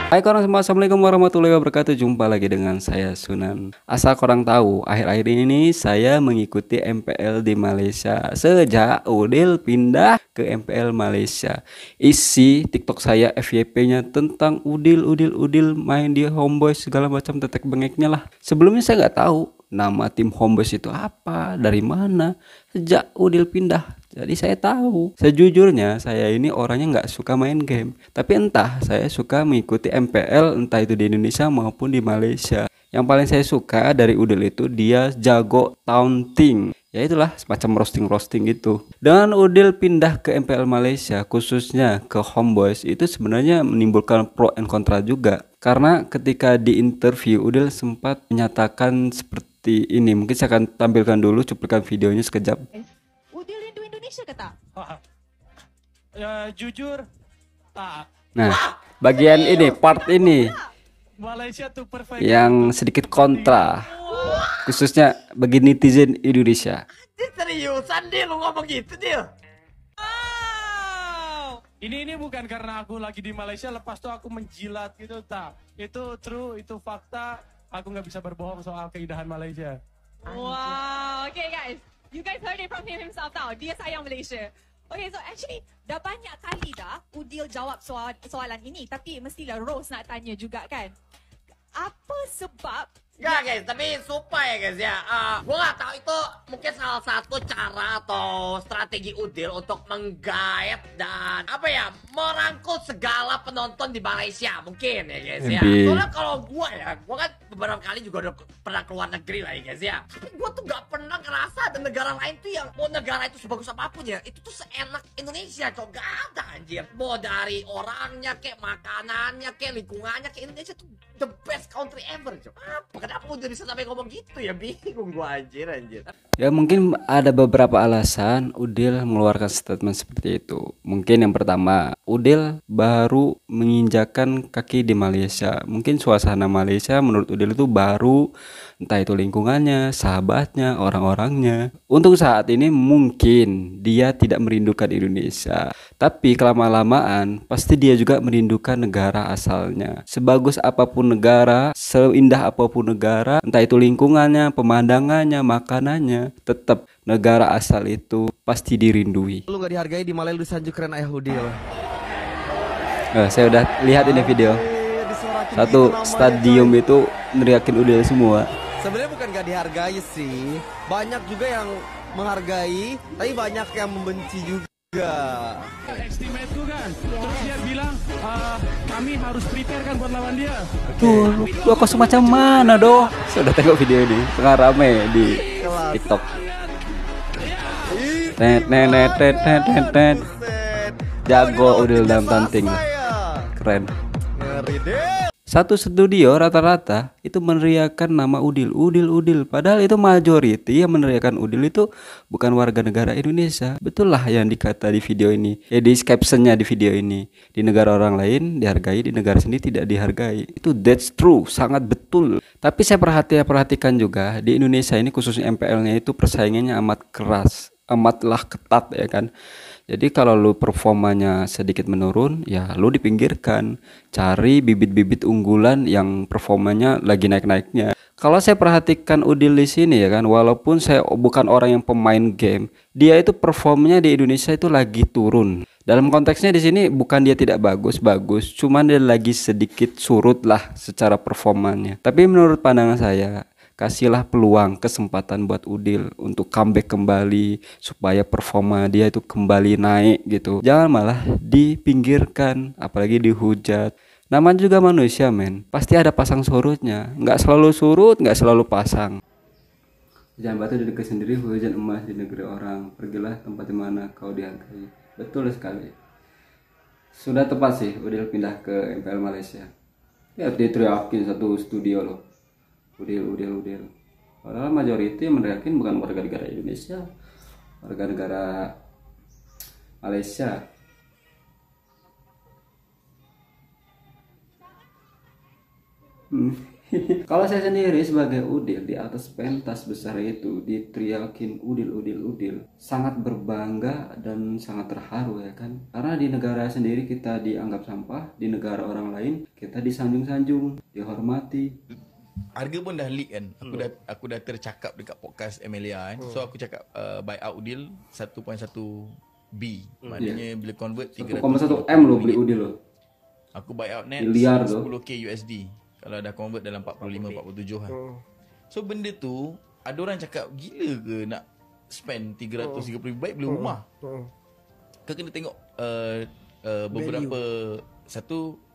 Hai kawan semua, assalamualaikum warahmatullahi wabarakatuh. Jumpa lagi dengan saya Sunan. Asal korang tahu, akhir-akhir ini saya mengikuti MPL di Malaysia. Sejak Udil pindah ke MPL Malaysia, isi TikTok saya FYP-nya tentang Udil main di Homeboyz segala macam tetek bengeknya lah. Sebelumnya saya nggak tahu nama tim Homeboyz itu apa, dari mana. Sejak Udil pindah, jadi saya tahu. Sejujurnya saya ini orangnya nggak suka main game, tapi entah saya suka mengikuti MPL, entah itu di Indonesia maupun di Malaysia. Yang paling saya suka dari Udil itu dia jago taunting. Ya itulah semacam roasting gitu. Dengan Udil pindah ke MPL Malaysia, khususnya ke Homeboyz, itu sebenarnya menimbulkan pro and kontra juga. Karena ketika di interview Udil sempat menyatakan seperti ini. Mungkin saya akan tampilkan dulu cuplikan videonya sekejap. Udil rindu Indonesia ke tak? Ya, jujur tak. Nah, bagian ini, part ini Malaysia tuh perfect. yang sedikit kontra, khususnya bagi netizen Indonesia. Seriusan dia lu ngomong gitu dia? Ini bukan karena aku lagi di Malaysia lepas tuh aku menjilat gitu tak. Itu true, itu fakta. Aku nggak bisa berbohong soal keindahan Malaysia. Wow, okay guys, you guys heard it from him himself now. Dia sayang Malaysia. Okay, so actually dah banyak kali dah Udil jawab soalan ini, tapi mestilah Rose nak tanya juga kan. Apa sebab? Enggak guys, tapi sumpah ya guys ya, gue gak tahu itu mungkin salah satu cara atau strategi Udil untuk menggait dan apa ya, merangkul segala penonton di Malaysia mungkin ya guys ya. Soalnya kalau gue kan beberapa kali juga udah pernah keluar negeri lah ya guys ya. Tapi gue tuh gak pernah ngerasa ada negara lain tuh yang mau negara itu sebagus apapun ya, itu tuh seenak Indonesia cok, gak ada anjir. Mau dari orangnya kayak makanannya kayak lingkungannya kayak Indonesia tuh the best country ever cok. Apa kenapa udah bisa sampai ngomong gitu ya, bingung gua anjir. Ya mungkin ada beberapa alasan Udil mengeluarkan statement seperti itu. Mungkin yang pertama, Udil baru menginjakan kaki di Malaysia. Mungkin suasana Malaysia menurut Udil itu baru, entah itu lingkungannya, sahabatnya, orang-orangnya. Untuk saat ini mungkin dia tidak merindukan Indonesia, tapi kelama-lamaan pasti dia juga merindukan negara asalnya. Sebagus apapun negara, seindah apapun negara, entah itu lingkungannya, pemandangannya, makanannya, tetap negara asal itu pasti dirindui. Lu gak dihargai di Malaysia, lu sanjung keren ayah Udil. Saya udah lihat ini video. Satu stadium itu neriakin Udil semua. Sebenarnya bukan gak dihargai sih, banyak juga yang menghargai, tapi banyak yang membenci juga. Estimateku kan, terus dia bilang kami harus prepare kan buat lawan dia. Tuh, lu kok semacam mana doh? Saya udah tengok video ini, tengah rame di TikTok. Net. Jago Udil dalam taunting, keren. Ngeri deh. Satu studio rata-rata itu meneriakan nama Udil. Padahal itu majority yang meneriakan Udil itu bukan warga negara Indonesia. Betul lah yang dikata di video ini. Ya di captionnya di video ini. Di negara orang lain dihargai, di negara sendiri tidak dihargai. Itu that's true, sangat betul. Tapi saya perhatikan juga di Indonesia ini khususnya MPL-nya itu persaingannya amat keras, amatlah ketat ya kan. Jadi kalau lu performanya sedikit menurun, ya lu dipinggirkan. Cari bibit-bibit unggulan yang performanya lagi naik-naiknya. Kalau saya perhatikan Udil di sini ya kan, walaupun saya bukan orang yang pemain game, dia itu performnya di Indonesia itu lagi turun. Dalam konteksnya di sini bukan dia tidak bagus, cuman dia lagi sedikit surut lah secara performanya. Tapi menurut pandangan saya, kasihlah peluang, kesempatan buat Udil untuk comeback kembali supaya performa dia itu kembali naik gitu. Jangan malah dipinggirkan, apalagi dihujat. Namanya juga manusia men, pasti ada pasang surutnya. Nggak selalu surut, nggak selalu pasang. Jangan batu di negeri sendiri, hujan emas di negeri orang. Pergilah tempat di mana kau dihargai. Betul sekali. Sudah tepat sih Udil pindah ke MPL Malaysia. Ya diteriakin satu studio loh. Udil. Padahal majority yang meneriakin bukan warga negara Indonesia, warga negara Malaysia. Kalau saya sendiri sebagai udil di atas pentas besar itu diteriakin udil udil udil, sangat berbangga dan sangat terharu ya kan. Karena di negara sendiri kita dianggap sampah, di negara orang lain kita disanjung-sanjung, dihormati. Harga pun dah leak kan. Aku dah tercakap dekat podcast Emilia kan. So aku cakap buy out deal 1.1 B. Maknanya bila convert 1,1 M lo beli udil lo. Aku buy out net Miliar 10k USD. Kalau dah convert dalam 45 47 kan. So benda tu ada orang cakap gila ke nak spend 330 ribu, baik beli rumah. Kau kena tengok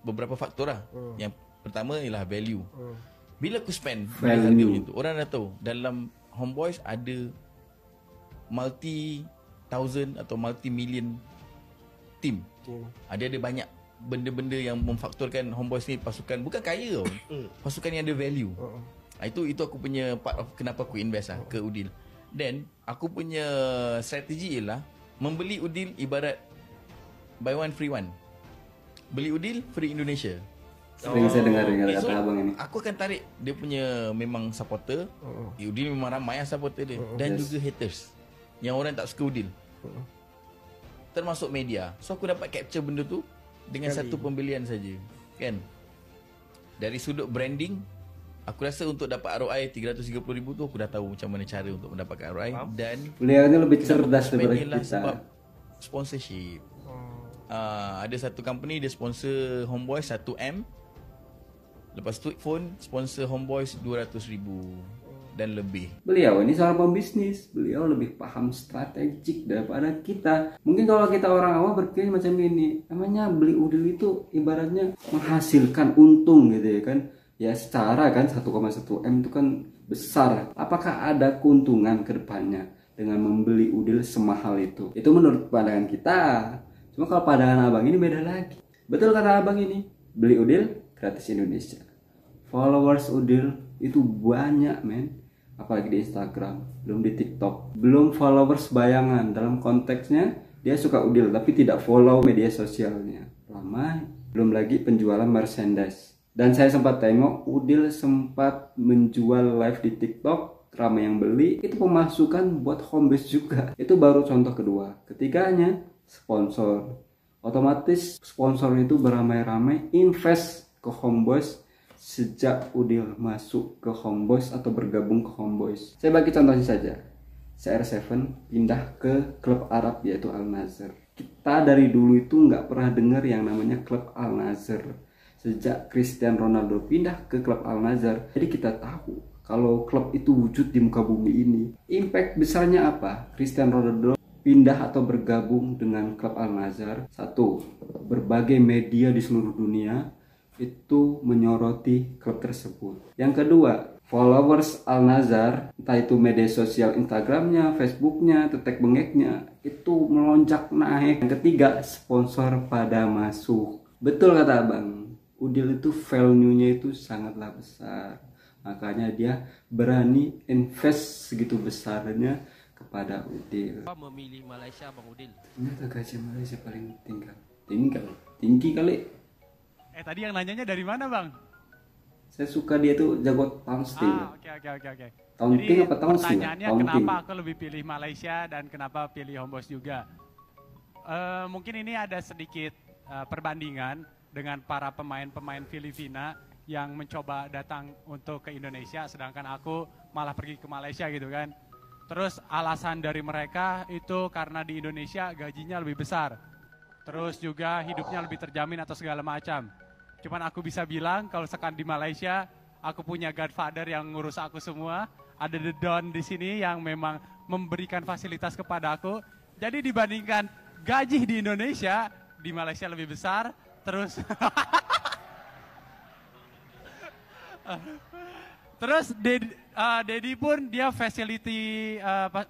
beberapa faktor lah. Yang pertama ialah value. Bila aku spend harga macam tu, orang dah tahu dalam Homeboys ada multi-thousand atau multi-million team. Ada banyak benda-benda yang memfaktorkan Homeboys ni pasukan bukan kaya tau. Pasukan yang ada value. Itu aku punya part of kenapa aku invest ke Udil. Then aku punya strategi ialah membeli Udil ibarat buy one free one. Beli Udil free Indonesia. Sering saya dengar kata abang ini. Aku akan tarik dia punya memang supporter. Udil memang ramai supporter dia dan juga haters. Yang orang tak suka Udil. Termasuk media. So aku dapat capture benda tu dengan satu pembelian saja. Kan? Dari sudut branding, aku rasa untuk dapat ROI 330,000 tu aku dah tahu macam mana cara untuk mendapatkan ROI. Dan beliau ni lebih cerdas daripada kita. Sebab sponsorship. Ada satu company dia sponsor Homeboys 1M. Lepas tu phone sponsor Homeboys 200,000 dan lebih. Beliau ini seorang pembisnis, beliau lebih paham strategik daripada kita. Mungkin kalau kita orang awam berpikir macam ini, namanya beli udil itu ibaratnya menghasilkan untung gitu ya kan. Ya secara kan 1,1 M itu kan besar. Apakah ada keuntungan ke depannya dengan membeli udil semahal itu? Itu menurut pandangan kita. Cuma kalau pandangan abang ini beda lagi. Betul kata abang ini, beli udil gratis Indonesia. Followers udil itu banyak men. Apalagi di Instagram, belum di TikTok, belum followers bayangan. Dalam konteksnya dia suka udil tapi tidak follow media sosialnya. Ramai. Belum lagi penjualan merchandise. Dan saya sempat tengok udil sempat menjual live di TikTok, ramai yang beli. Itu pemasukan buat Homeboys juga. Itu baru contoh kedua. Ketiganya sponsor. Otomatis sponsor itu beramai-ramai invest ke Homeboys sejak Udil masuk ke Homeboys atau bergabung ke Homeboys. Saya bagi contohnya saja. CR7 pindah ke klub Arab yaitu Al Nassr. Kita dari dulu itu nggak pernah dengar yang namanya klub Al Nassr. Sejak Cristiano Ronaldo pindah ke klub Al Nassr, jadi kita tahu kalau klub itu wujud di muka bumi ini. Impact besarnya apa? Cristiano Ronaldo pindah atau bergabung dengan klub Al Nassr. Satu, berbagai media di seluruh dunia itu menyoroti klub tersebut. Yang kedua, followers Al Nassr, entah itu media sosial Instagramnya, Facebooknya, tetek bengeknya, itu melonjak naik. Yang ketiga, sponsor pada masuk. Betul kata abang, Udil itu value-nya itu sangatlah besar. Makanya dia berani invest segitu besarnya kepada Udil. Apa memilih Malaysia Bang Udil? Ternyata gaji Malaysia paling tinggi kali. Tadi yang nanyanya dari mana bang? Saya suka dia tuh jago taunting. Oke. Taunting apa taunting? Pertanyaannya kenapa aku lebih pilih Malaysia dan kenapa pilih Homeboys juga? Mungkin ini ada sedikit perbandingan dengan para pemain-pemain Filipina yang mencoba datang untuk ke Indonesia, sedangkan aku malah pergi ke Malaysia gitu kan. Terus alasan dari mereka itu karena di Indonesia gajinya lebih besar. Terus juga hidupnya lebih terjamin atau segala macam. Cuman aku bisa bilang kalau sekarang di Malaysia, aku punya godfather yang ngurus aku semua. Ada The Don di sini yang memang memberikan fasilitas kepada aku. Jadi dibandingkan gaji di Indonesia, di Malaysia lebih besar. Terus terus Dedi pun dia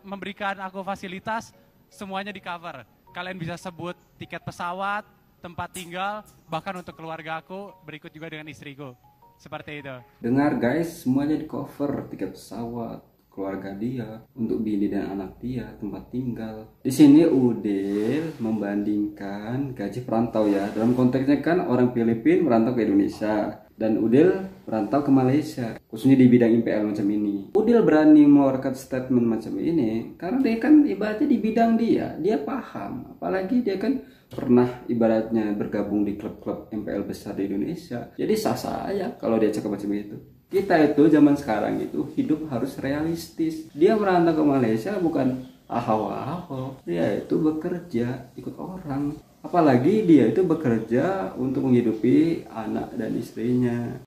memberikan aku fasilitas semuanya di cover. Kalian bisa sebut tiket pesawat, tempat tinggal, bahkan untuk keluarga aku, berikut juga dengan istriku. Seperti itu. Dengar guys, semuanya di cover, tiket pesawat, keluarga dia, untuk bini dan anak dia, tempat tinggal. Di sini Udil membandingkan gaji perantau ya. Dalam konteksnya kan orang Filipina merantau ke Indonesia. Dan Udil merantau ke Malaysia, khususnya di bidang IPL macam ini. Udil berani mengeluarkan statement macam ini karena dia kan ibaratnya di bidang dia paham. Apalagi dia kan pernah ibaratnya bergabung di klub-klub MPL besar di Indonesia. Jadi sah-sah aja kalau dia cakap macam itu. Kita itu zaman sekarang itu hidup harus realistis. Dia merantau ke Malaysia bukan ahau-ahau. Dia itu bekerja ikut orang. Apalagi dia itu bekerja untuk menghidupi anak dan istrinya.